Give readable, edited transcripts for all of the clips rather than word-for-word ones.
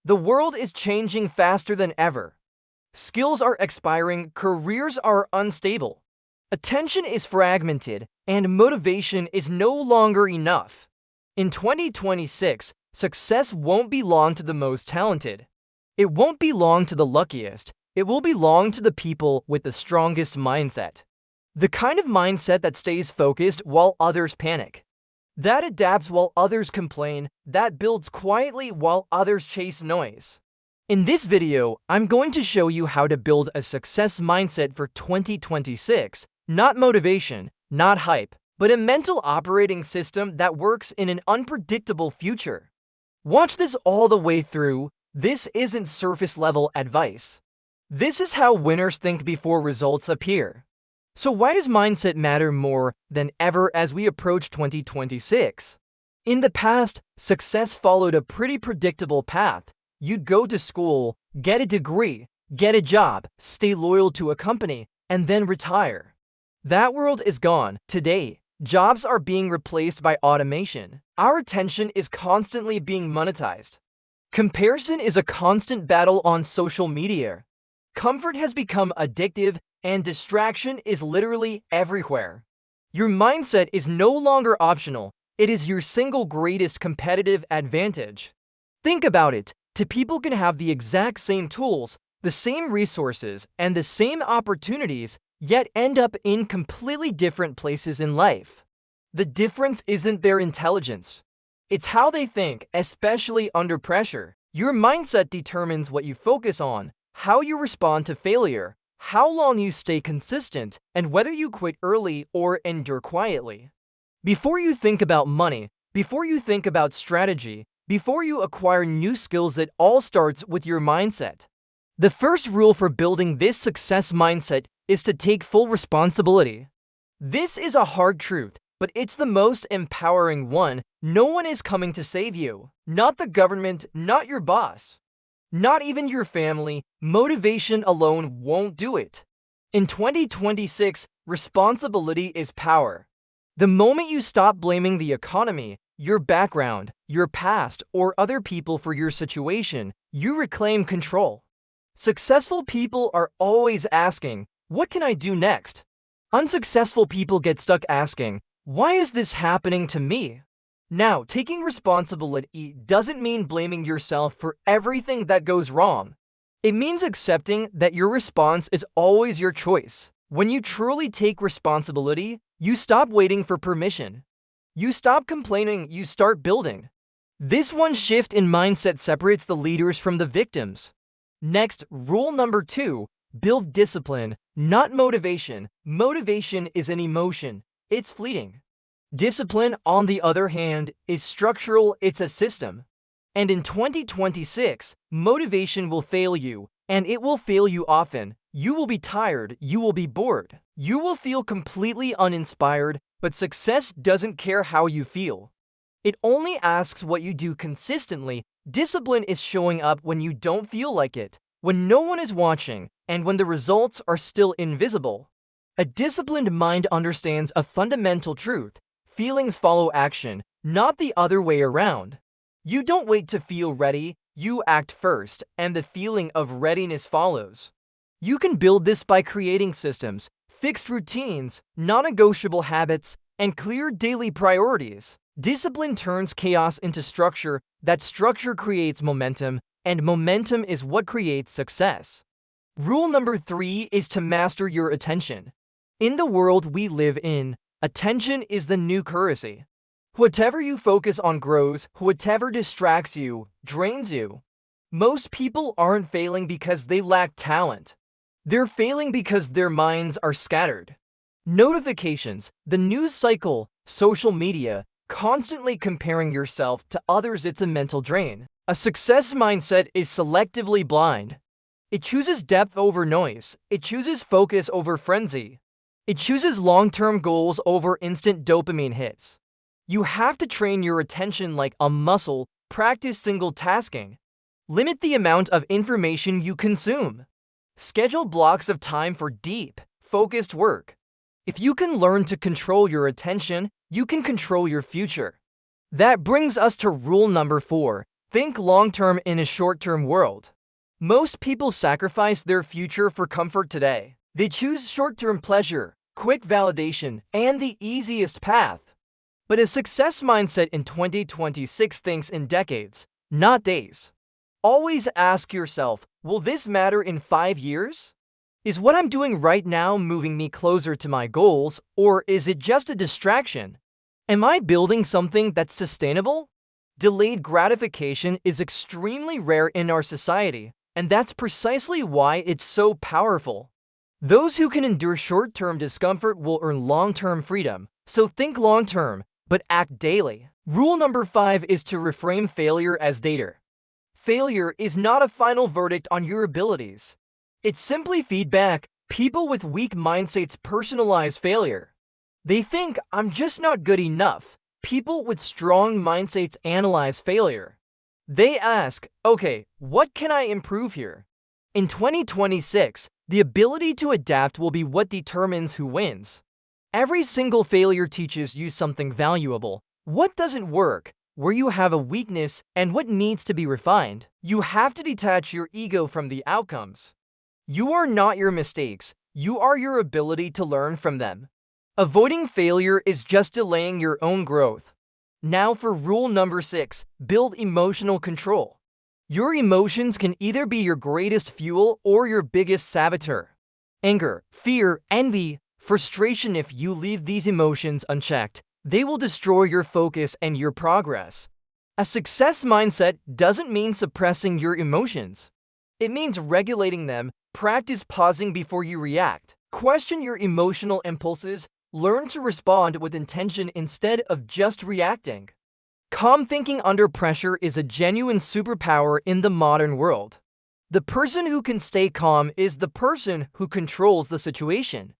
The world is changing faster than ever. Skills are expiring, careers are unstable. Attention is fragmented, and motivation is no longer enough. In 2026, success won't belong to the most talented. It won't belong to the luckiest. It will belong to the people with the strongest mindset. The kind of mindset that stays focused while others panic. That adapts while others complain. That builds quietly while others chase noise. In this video, I'm going to show you how to build a success mindset for 2026. Not motivation, not hype, but a mental operating system that works in an unpredictable future. Watch this all the way through. This isn't surface-level advice. This is how winners think before results appear. So why does mindset matter more than ever as we approach 2026? In the past, success followed a pretty predictable path. You'd go to school, get a degree, get a job, stay loyal to a company, and then retire. That world is gone. Today, jobs are being replaced by automation. Our attention is constantly being monetized. Comparison is a constant battle on social media. Comfort has become addictive, and distraction is literally everywhere. Your mindset is no longer optional. It is your single greatest competitive advantage. Think about it. Two people can have the exact same tools, the same resources, and the same opportunities, yet end up in completely different places in life. The difference isn't their intelligence. It's how they think, especially under pressure. Your mindset determines what you focus on, how you respond to failure, how long you stay consistent, and whether you quit early or endure quietly. Before you think about money, before you think about strategy, before you acquire new skills, it all starts with your mindset. The first rule for building this success mindset is to take full responsibility. This is a hard truth, but it's the most empowering one. No one is coming to save you. Not the government, not your boss, not even your family. Motivation alone won't do it. In 2026, responsibility is power. The moment you stop blaming the economy, your background, your past, or other people for your situation, you reclaim control. Successful people are always asking, "What can I do next?" Unsuccessful people get stuck asking, "Why is this happening to me?" Now, taking responsibility doesn't mean blaming yourself for everything that goes wrong. It means accepting that your response is always your choice. When you truly take responsibility, you stop waiting for permission. You stop complaining, you start building. This one shift in mindset separates the leaders from the victims. Next, rule number 2, build discipline, not motivation. Motivation is an emotion. It's fleeting. Discipline, on the other hand, is structural. It's a system. And in 2026, motivation will fail you, and it will fail you often. You will be tired. You will be bored. You will feel completely uninspired, but success doesn't care how you feel. It only asks what you do consistently. Discipline is showing up when you don't feel like it, when no one is watching, and when the results are still invisible. A disciplined mind understands a fundamental truth. Feelings follow action, not the other way around. You don't wait to feel ready, you act first, and the feeling of readiness follows. You can build this by creating systems, fixed routines, non-negotiable habits, and clear daily priorities. Discipline turns chaos into structure. That structure creates momentum, and momentum is what creates success. Rule number 3 is to master your attention. In the world we live in, attention is the new currency. Whatever you focus on grows, whatever distracts you drains you. Most people aren't failing because they lack talent. They're failing because their minds are scattered. Notifications, the news cycle, social media, constantly comparing yourself to others, it's a mental drain. A success mindset is selectively blind. It chooses depth over noise. It chooses focus over frenzy. It chooses long-term goals over instant dopamine hits. You have to train your attention like a muscle. Practice single tasking. Limit the amount of information you consume. Schedule blocks of time for deep, focused work. If you can learn to control your attention, you can control your future. That brings us to rule number 4. Think long-term in a short-term world. Most people sacrifice their future for comfort today. They choose short-term pleasure, quick validation, and the easiest path. But a success mindset in 2026 thinks in decades, not days. Always ask yourself, will this matter in 5 years? Is what I'm doing right now moving me closer to my goals, or is it just a distraction? Am I building something that's sustainable? Delayed gratification is extremely rare in our society, and that's precisely why it's so powerful. Those who can endure short-term discomfort will earn long-term freedom, so think long-term, but act daily. Rule number 5 is to reframe failure as data. Failure is not a final verdict on your abilities. It's simply feedback. People with weak mindsets personalize failure. They think, I'm just not good enough. People with strong mindsets analyze failure. They ask, okay, what can I improve here? In 2026, the ability to adapt will be what determines who wins. Every single failure teaches you something valuable. What doesn't work, where you have a weakness, and what needs to be refined. You have to detach your ego from the outcomes. You are not your mistakes. You are your ability to learn from them. Avoiding failure is just delaying your own growth. Now for rule number 6, build emotional control. Your emotions can either be your greatest fuel or your biggest saboteur. Anger, fear, envy, frustration. If you leave these emotions unchecked, they will destroy your focus and your progress. A success mindset doesn't mean suppressing your emotions. It means regulating them. Practice pausing before you react. Question your emotional impulses. Learn to respond with intention instead of just reacting. Calm thinking under pressure is a genuine superpower in the modern world. The person who can stay calm is the person who controls the situation.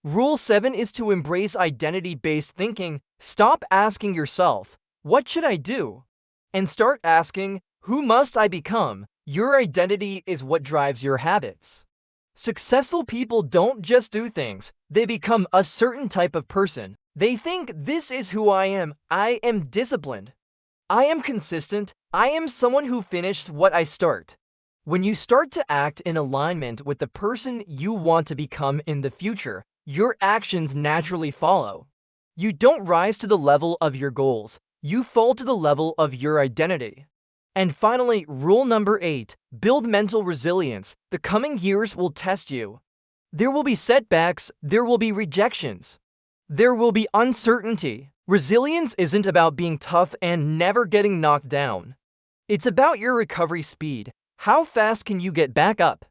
Rule 7 is to embrace identity-based thinking. Stop asking yourself, what should I do? And start asking, who must I become? Your identity is what drives your habits. Successful people don't just do things, they become a certain type of person. They think, this is who I am disciplined. I am consistent. I am someone who finished what I start. When you start to act in alignment with the person you want to become in the future, your actions naturally follow. You don't rise to the level of your goals. You fall to the level of your identity. And finally, rule number 8, build mental resilience. The coming years will test you. There will be setbacks, there will be rejections. There will be uncertainty. Resilience isn't about being tough and never getting knocked down. It's about your recovery speed. How fast can you get back up?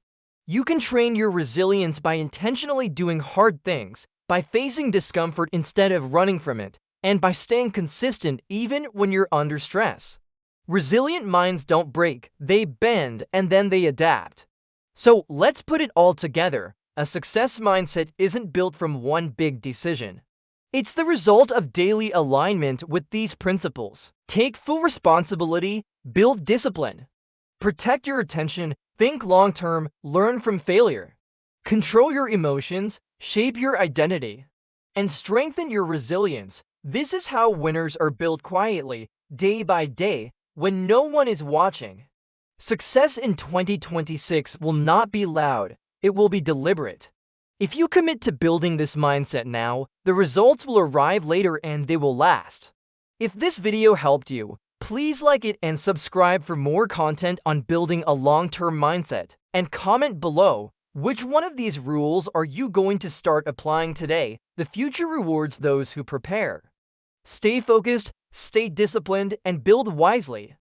You can train your resilience by intentionally doing hard things, by facing discomfort instead of running from it, and by staying consistent even when you're under stress. Resilient minds don't break, they bend, and then they adapt. So let's put it all together. A success mindset isn't built from one big decision. It's the result of daily alignment with these principles. Take full responsibility, build discipline. Protect your attention, think long-term, learn from failure. Control your emotions, shape your identity, and strengthen your resilience. This is how winners are built quietly, day by day, when no one is watching. Success in 2026 will not be loud, it will be deliberate. If you commit to building this mindset now, the results will arrive later and they will last. If this video helped you, please like it and subscribe for more content on building a long-term mindset. And comment below, which one of these rules are you going to start applying today? The future rewards those who prepare. Stay focused, stay disciplined, and build wisely.